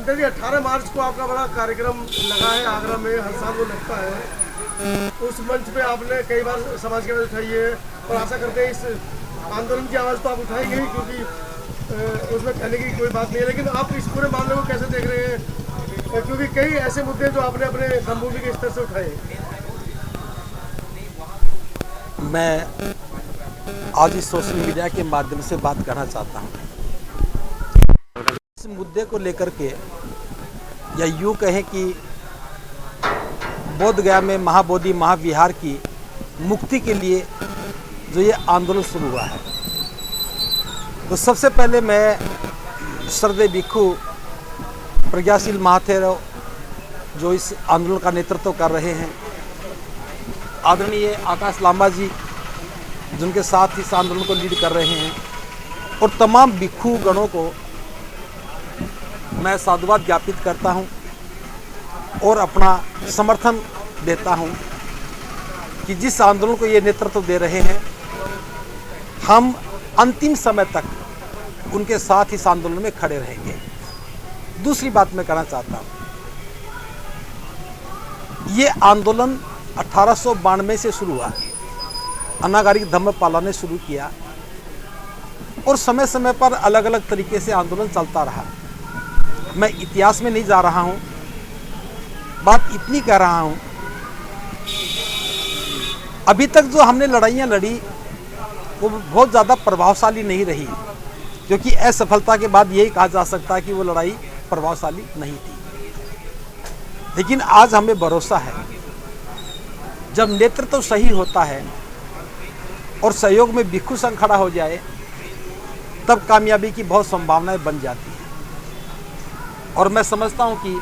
नेता जी 18 मार्च को आपका बड़ा कार्यक्रम लगा है आगरा में, हर साल वो लगता है। उस मंच पे आपने कई बार समाज की आवाज़ उठाई है और आशा करते हैं इस आंदोलन की आवाज़ तो आप उठाएंगे ही, क्योंकि उसमें कहने की कोई बात नहीं है। लेकिन आप इस पूरे मामले को कैसे देख रहे हैं, क्योंकि कई ऐसे मुद्दे जो आपने अपने संबोधन के स्तर से उठाए। मैं आज इस सोशल मीडिया के माध्यम से बात करना चाहता हूँ इस मुद्दे को लेकर के, या यूँ कहें कि बोध गया में महाबोधि महाविहार की मुक्ति के लिए जो ये आंदोलन शुरू हुआ है। तो सबसे पहले मैं श्रद्धेय भिक्षु प्रज्ञाशील महाथेरो जो इस आंदोलन का नेतृत्व कर रहे हैं, आदरणीय आकाश लांबा जी जिनके साथ इस आंदोलन को लीड कर रहे हैं, और तमाम भिक्षु गणों को मैं साधुवाद ज्ञापित करता हूं और अपना समर्थन देता हूं कि जिस आंदोलन को ये नेतृत्व दे रहे हैं, हम अंतिम समय तक उनके साथ इस आंदोलन में खड़े रहेंगे। दूसरी बात मैं कहना चाहता हूं, ये आंदोलन 1892 से शुरू हुआ। अनागारिक धम्मपाला ने शुरू किया और समय समय पर अलग अलग तरीके से आंदोलन चलता रहा। मैं इतिहास में नहीं जा रहा हूं, बात इतनी कह रहा हूं, अभी तक जो हमने लड़ाइयां लड़ी वो बहुत ज़्यादा प्रभावशाली नहीं रही, क्योंकि असफलता के बाद यही कहा जा सकता है कि वो लड़ाई प्रभावशाली नहीं थी। लेकिन आज हमें भरोसा है, जब नेतृत्व सही होता है और सहयोग में भिक्षु संघ खड़ा हो जाए, तब कामयाबी की बहुत संभावनाएं बन जाती हैं। और मैं समझता हूं कि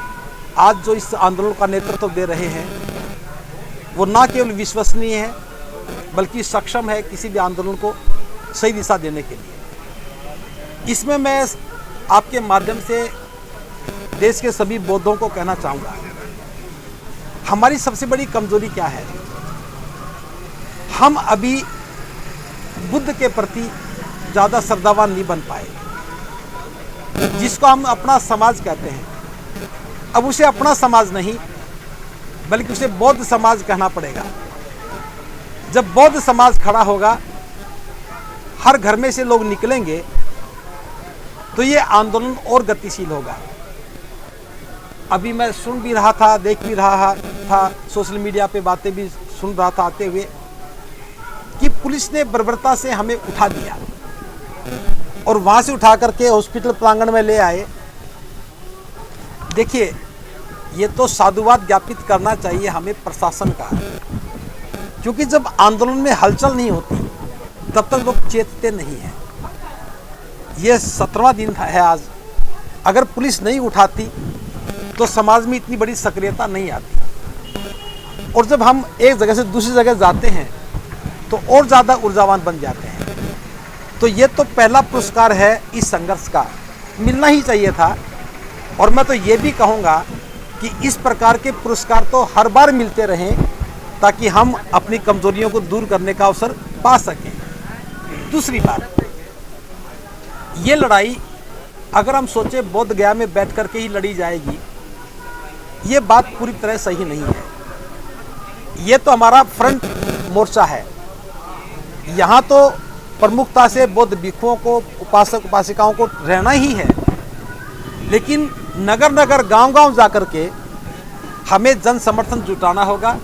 आज जो इस आंदोलन का नेतृत्व दे रहे हैं, वो ना केवल विश्वसनीय है बल्कि सक्षम है किसी भी आंदोलन को सही दिशा देने के लिए। इसमें मैं आपके माध्यम से देश के सभी बौद्धों को कहना चाहूँगा, हमारी सबसे बड़ी कमजोरी क्या है? हम अभी बुद्ध के प्रति ज़्यादा श्रद्धावान नहीं बन पाए, जिसको हम अपना समाज कहते हैं। अब उसे अपना समाज नहीं बल्कि उसे बौद्ध समाज कहना पड़ेगा। जब बौद्ध समाज खड़ा होगा, हर घर में से लोग निकलेंगे, तो ये आंदोलन और गतिशील होगा। अभी मैं सुन भी रहा था, देख भी रहा था, सोशल मीडिया पे बातें भी सुन रहा था आते हुए, कि पुलिस ने बर्बरता से हमें उठा दिया और वहां से उठा करके हॉस्पिटल प्रांगण में ले आए। देखिए, ये तो साधुवाद ज्ञापित करना चाहिए हमें प्रशासन का, क्योंकि जब आंदोलन में हलचल नहीं होती तब तक लोग चेतते नहीं हैं। ये 17वां दिन है आज। अगर पुलिस नहीं उठाती तो समाज में इतनी बड़ी सक्रियता नहीं आती, और जब हम एक जगह से दूसरी जगह जाते हैं तो और ज़्यादा ऊर्जावान बन जाते हैं। तो ये तो पहला पुरस्कार है इस संघर्ष का, मिलना ही चाहिए था। और मैं तो ये भी कहूँगा कि इस प्रकार के पुरस्कार तो हर बार मिलते रहें, ताकि हम अपनी कमजोरियों को दूर करने का अवसर पा सकें। दूसरी बात, ये लड़ाई अगर हम सोचें बोध गया में बैठ करके ही लड़ी जाएगी, ये बात पूरी तरह सही नहीं है। ये तो हमारा फ्रंट मोर्चा है, यहाँ तो प्रमुखता से बौद्ध भिक्षुओं को, उपासक उपासिकाओं को रहना ही है। लेकिन नगर नगर गांव गांव जाकर के हमें जन समर्थन जुटाना होगा।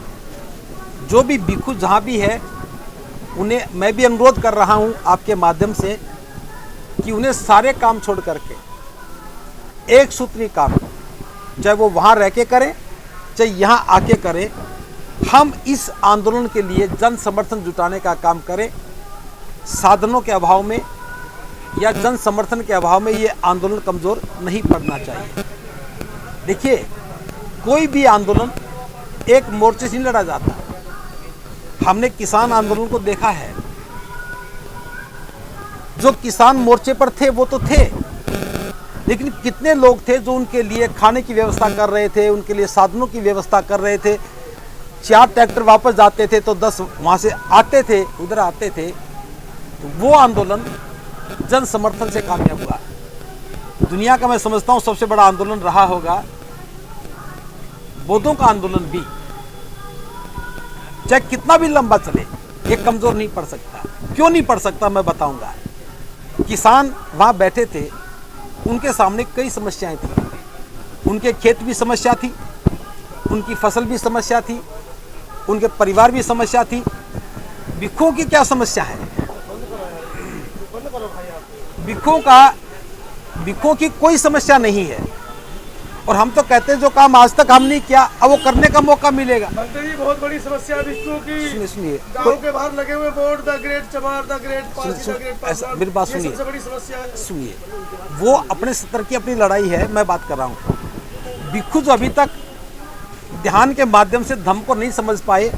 जो भी भिक्षु जहाँ भी है, उन्हें मैं भी अनुरोध कर रहा हूँ आपके माध्यम से कि उन्हें सारे काम छोड़ करके एक सूत्री काम, चाहे वो वहाँ रह के करें चाहे यहाँ आके करें, हम इस आंदोलन के लिए जन समर्थन जुटाने का काम करें। साधनों के अभाव में या जन समर्थन के अभाव में ये आंदोलन कमज़ोर नहीं पड़ना चाहिए। देखिए, कोई भी आंदोलन एक मोर्चे से नहीं लड़ा जाता। हमने किसान आंदोलन को देखा है, जो किसान मोर्चे पर थे वो तो थे, लेकिन कितने लोग थे जो उनके लिए खाने की व्यवस्था कर रहे थे, उनके लिए साधनों की व्यवस्था कर रहे थे। 4 ट्रैक्टर वापस जाते थे तो 10 वहाँ से आते थे, उधर आते थे। तो वो आंदोलन जन समर्थन से कामयाब हुआ। दुनिया का मैं समझता हूँ सबसे बड़ा आंदोलन रहा होगा बौद्धों का आंदोलन भी, चाहे कितना भी लंबा चले, ये कमजोर नहीं पड़ सकता। क्यों नहीं पड़ सकता मैं बताऊंगा। किसान वहां बैठे थे, उनके सामने कई समस्याएं थी, उनके खेत भी समस्या थी, उनकी फसल भी समस्या थी, उनके परिवार भी समस्या थी। भिक्षुओं की क्या समस्या है? भिक्षुओं की कोई समस्या नहीं है। और हम तो कहते हैं जो काम आज तक हम नहीं किया अब वो करने का मौका मिलेगा। मंत्री जी, बहुत बड़ी समस्या है भिक्षुओं की। सुनिए, गांव के बाहर लगे हुए बोर्ड, द ग्रेट चमार, the great Parsi, the great Paswan, मेरी बात ये सुनिए। सबसे बड़ी समस्या है। सुनिए, वो अपने स्तर की अपनी लड़ाई है, मैं बात कर रहा हूँ। भिक्षु जो अभी तक ध्यान के माध्यम से धम्म को नहीं समझ पाए,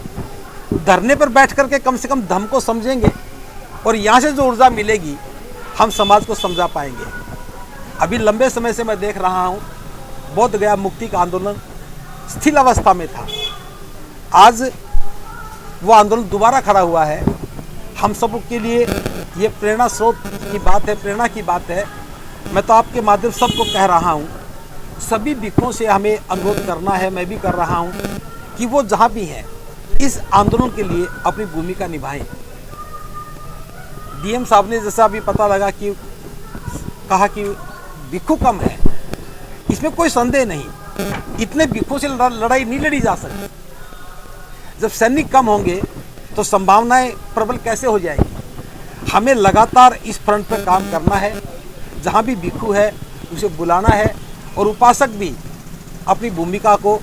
धरने पर बैठ करके कम से कम धम्म को समझेंगे और यहाँ से जो ऊर्जा मिलेगी हम समाज को समझा पाएंगे। अभी लंबे समय से मैं देख रहा हूँ बौद्ध गया मुक्ति का आंदोलन स्थिर अवस्था में था, आज वो आंदोलन दोबारा खड़ा हुआ है। हम सब के लिए ये प्रेरणा स्रोत की बात है, प्रेरणा की बात है। मैं तो आपके माध्यम सबको कह रहा हूँ, सभी भिक्षुओं से हमें अनुरोध करना है, मैं भी कर रहा हूँ कि वो जहाँ भी हैं इस आंदोलन के लिए अपनी भूमिका निभाएं। डीएम साहब ने जैसा अभी पता लगा कि कहा कि भिक्षु कम है, इसमें कोई संदेह नहीं। इतने भिक्षुओं से लड़ाई नहीं लड़ी जा सकती। जब सैनिक कम होंगे तो संभावनाएं प्रबल कैसे हो जाएगी। हमें लगातार इस फ्रंट पर काम करना है। जहां भी भिक्षु है उसे बुलाना है और उपासक भी अपनी भूमिका को